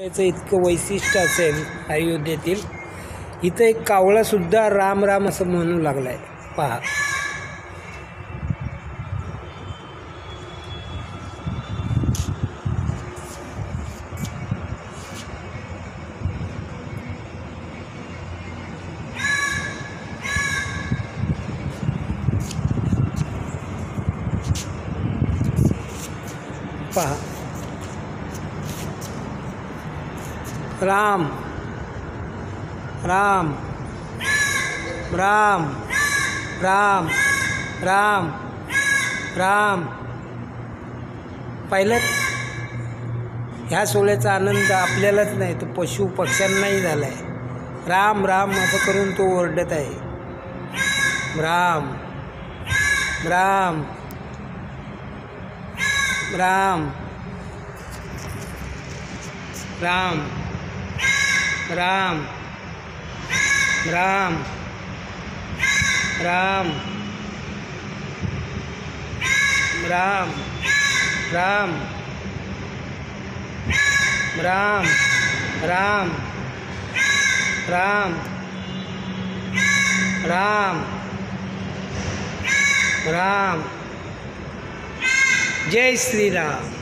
याचं इतकं वैशिष्ट्य असेल अयोध्येतील, इथं एक कावळासुद्धा राम राम असं म्हणू लागलाय. पहा, पहा, राम राम राम राम राम राम. पाहिलं, ह्या सोहळ्याचा आनंद आपल्यालाच नाही तर पशु पक्ष्यांनाही झाला आहे. राम राम असं करून तो ओरडत आहे. राम राम राम राम राम राम राम राम राम राम राम राम राम राम. जय श्री राम.